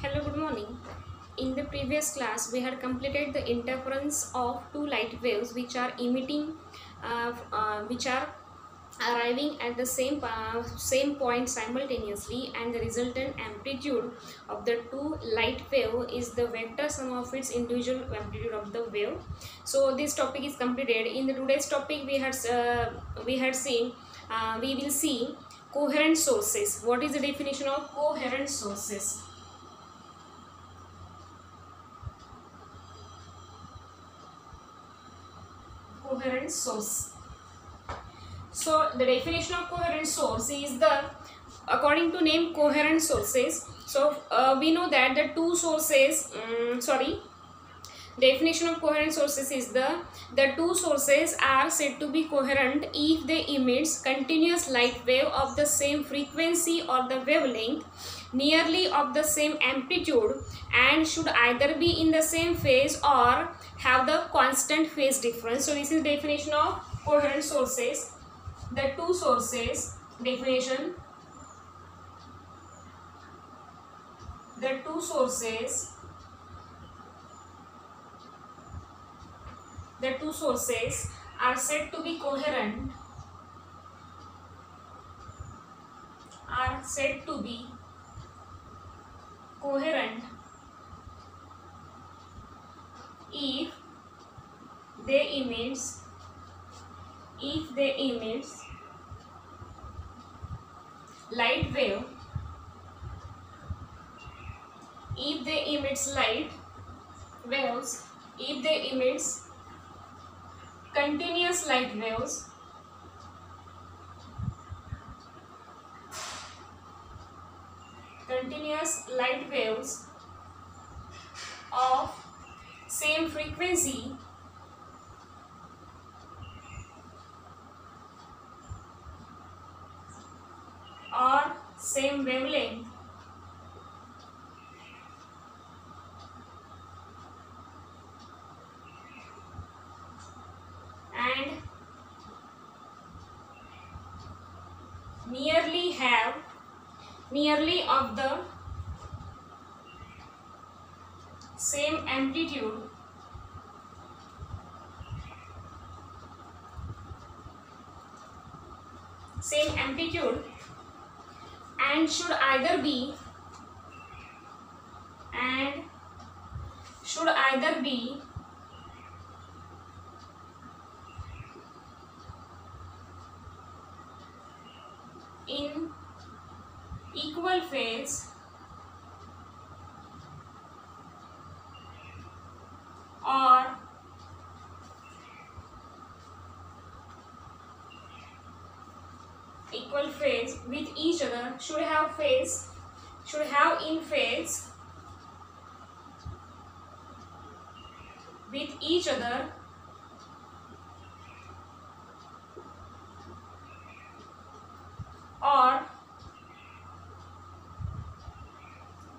Hello, good morning. In the previous class, we had completed the interference of two light waves which are emitting, which are arriving at the same point simultaneously, and the resultant amplitude of the two light wave is the vector sum of its individual amplitude of the wave. So this topic is completed. In the today's topic, we will see coherent sources. What is the definition of coherent sources? Coherent source. So the definition of coherent source is according to name, coherent sources. So we know that the two sources, definition of coherent sources is the two sources are said to be coherent if they emit continuous light wave of the same frequency or the wavelength nearly of the same amplitude, and should either be in the same phase or have the constant phase difference. So this is definition of coherent sources. The two sources, definition, the two sources are said to be coherent, if they emit light wave, if they emit light waves, if they emit continuous light waves of same frequency or same wavelength, and nearly of the same amplitude, and should either be in equal phase or with each other, should have in phase with each other or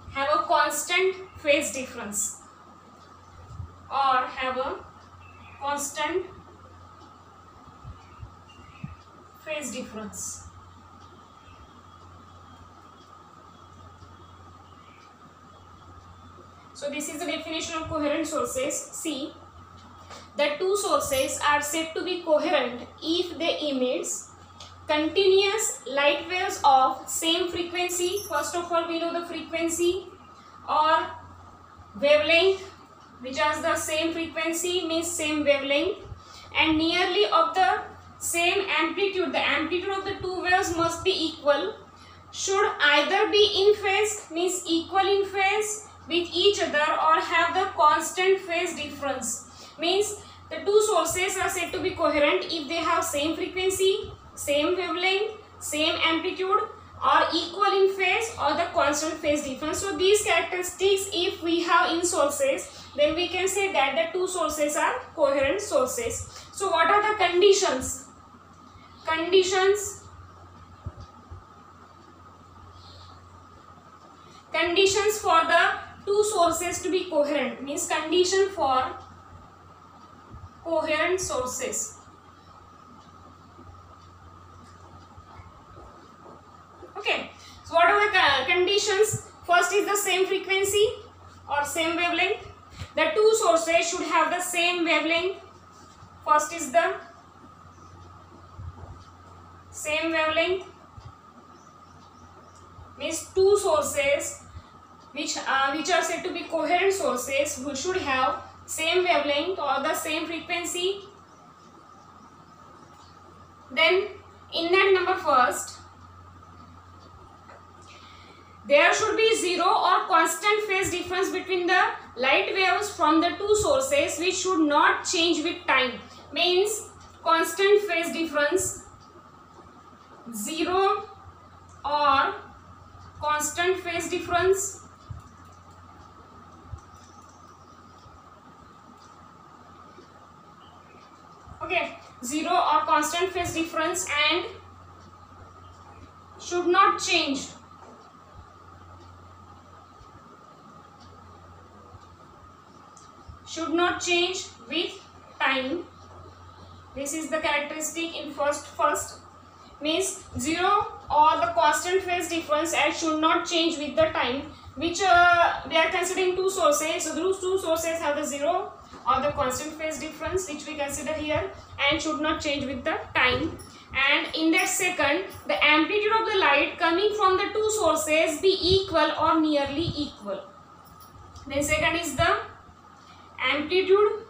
have a constant phase difference, So this is the definition of coherent sources. See, the two sources are said to be coherent if they emit continuous light waves of same frequency. First of all, we know the frequency or wavelength, which has the same frequency means same wavelength, and nearly of the same amplitude. The amplitude of the two waves must be equal, should either be in phase means equal in phase with each other or have the constant phase difference. Means the two sources are said to be coherent if they have same frequency, same wavelength, same amplitude, or equal in phase or the constant phase difference. So these characteristics if we have in sources, then we can say that the two sources are coherent sources. So what are the conditions? Conditions for the two sources to be coherent, means condition for coherent sources. Okay, so what are the conditions first is the same frequency or same wavelength. The two sources should have the same wavelength. First is the same wavelength, means two sources which are said to be coherent sources who should have same wavelength or the same frequency. Then in that number first, there should be zero or constant phase difference between the light waves from the two sources which should not change with time. Means constant phase difference, zero or constant phase difference. Okay, zero or constant phase difference and should not change. Should not change with time. This is the characteristic in first means zero or the constant phase difference and should not change with the time, which we are considering two sources. So those two sources have the zero or the constant phase difference which we consider here and should not change with the time. And in that second, the amplitude of the light coming from the two sources be equal or nearly equal. Then second is the amplitude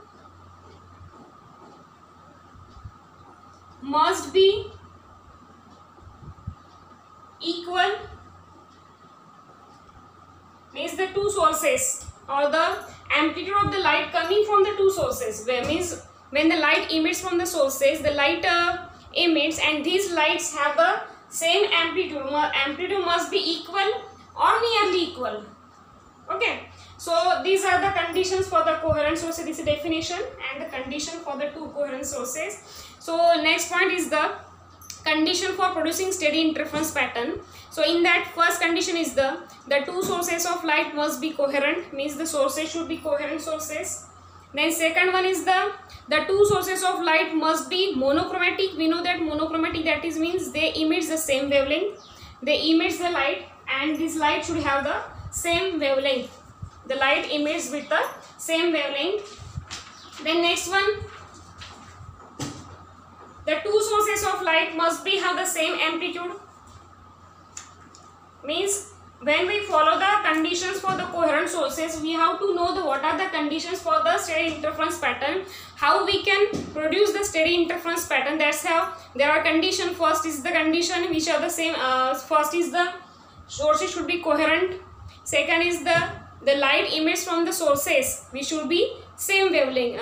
must be equal, means the two sources or the amplitude of the light coming from the two sources, where means when the light emits from the sources, the light emits and these lights have the same amplitude. Amplitude must be equal or nearly equal. Okay, so these are the conditions for the coherent sources. This is the definition and the condition for the two coherent sources. So next point is the condition for producing steady interference pattern. So in that first condition is the two sources of light must be coherent, means the sources should be coherent sources. Then second one is the two sources of light must be monochromatic. We know that monochromatic, that is means they emit the same wavelength. They emit the light and this light should have the same wavelength. The light emits with the same wavelength. Then next one, the two sources of light must be have the same amplitude. Means when we follow the conditions for the coherent sources, we have to know what are the conditions for the steady interference pattern, how we can produce the steady interference pattern. That's how there are conditions. First is the condition which are the same. First is the sources should be coherent. Second is the light emits from the sources which should be same wavelength.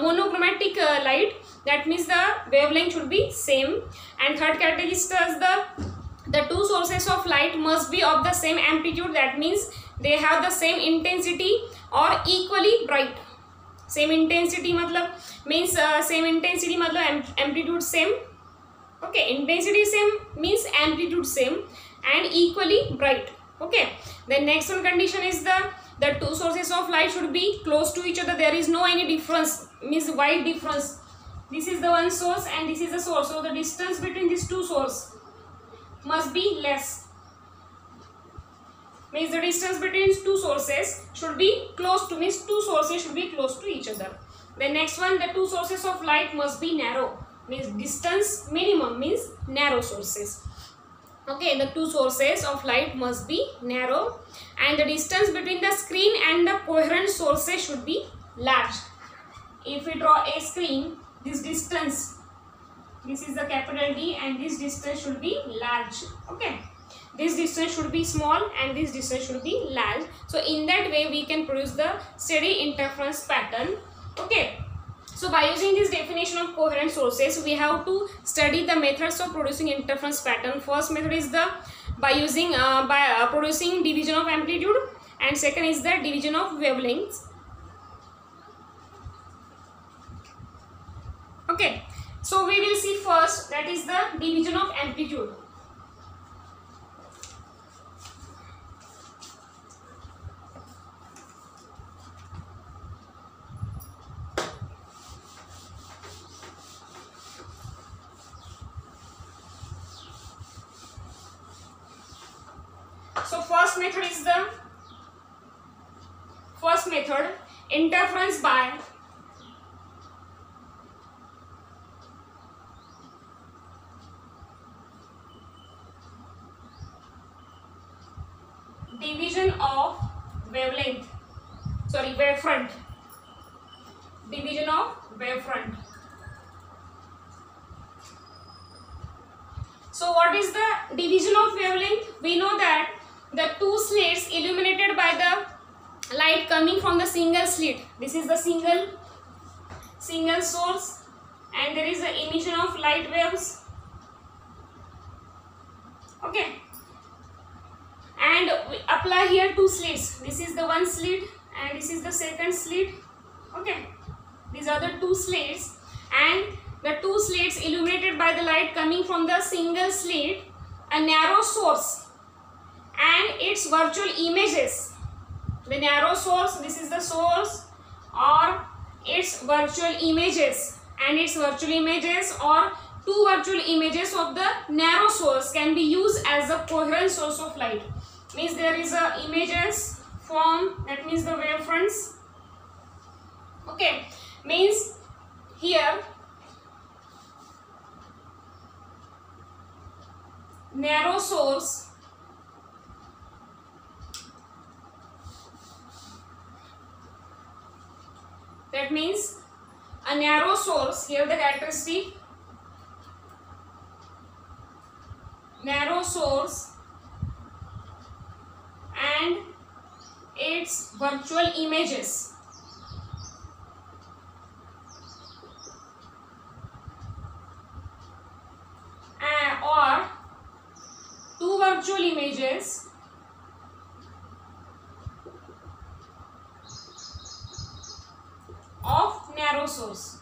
Monochromatic light. That means the wavelength should be same. And third characteristic is the two sources of light must be of the same amplitude. That means they have the same intensity or equally bright. Same intensity means amplitude same. Okay, intensity same means amplitude same and equally bright. Okay. Then next one condition is the two sources of light should be close to each other. There is no any difference, means wide difference. This is the one source and this is the source. So the distance between these two sources must be less. Means the distance between two sources should be close to, means two sources should be close to each other. Then next one, the two sources of light must be narrow. Means distance minimum means narrow sources. Okay, the two sources of light must be narrow and the distance between the screen and the coherent sources should be large. If we draw a screen, this distance, this is the capital D and this distance should be large. Okay, this distance should be small and this distance should be large. So in that way we can produce the steady interference pattern. Okay. So by using this definition of coherent sources, we have to study the methods of producing interference pattern. First method is by producing division of amplitude, and second is the division of wavelengths. Okay, so we will see first, that is the division of amplitude. So first method interference by division of wavefront. Division of wavefront. So what is the division of wavelength? We know that the two slits illuminated by the light coming from the single slit. This is the single source, and there is the emission of light waves. Okay. And we apply here two slits. This is the one slit and this is the second slit. Okay. These are the two slits, and the two slits illuminated by the light coming from the single slit, a narrow source and its virtual images. The narrow source, this is the source, or its virtual images, and its virtual images or two virtual images of the narrow source can be used as a coherent source of light. Means there is a images form, that means the wavefronts. Okay, means here narrow source that means a narrow source. Here the characteristic narrow source and its virtual images. Or two virtual images of narrow source.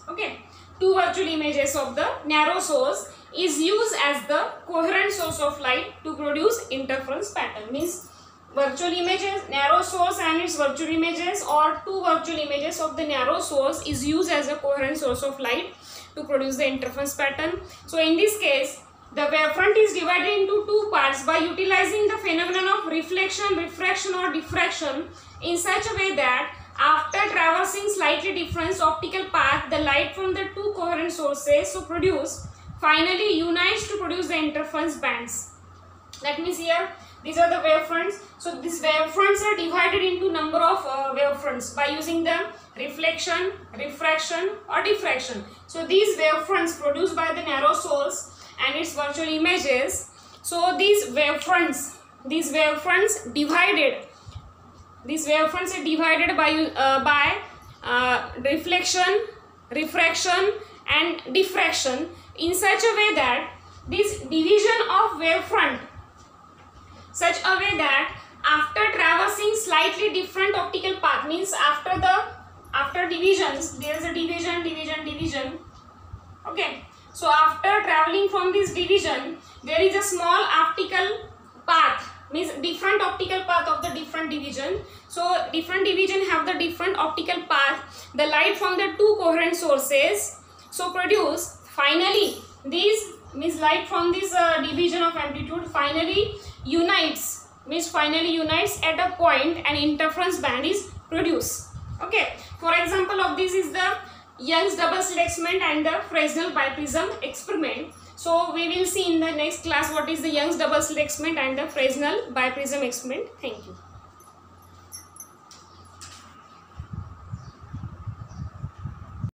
Okay, two virtual images of the narrow source is used as the coherent source of light to produce interference pattern. Means virtual images, narrow source and its virtual images, or two virtual images of the narrow source is used as a coherent source of light to produce the interference pattern. So in this case, the wavefront is divided into two parts by utilizing the phenomenon of reflection, refraction or diffraction in such a way that after traversing slightly different optical path, the light from the two coherent sources so produced finally unites to produce the interference bands. That means here these are the wavefronts. So these wavefronts are divided into number of wavefronts by using the reflection, refraction or diffraction. So these wavefronts produced by the narrow source and its virtual images. So these wavefronts are divided by reflection, refraction and diffraction in such a way that this division of wavefront such a way that after traversing slightly different optical path, means after divisions, there is a division. Okay, so after traveling from this division, there is a small optical path, means different optical path of the different division. So different division have the different optical path. The light from the two coherent sources so produce finally these, means light from this division of amplitude finally unites at a point and interference band is produced. Okay, for example of this is the Young's double slit experiment and the Fresnel biprism experiment. So we will see in the next class what is the Young's double slit experiment and the Fresnel biprism experiment. Thank you.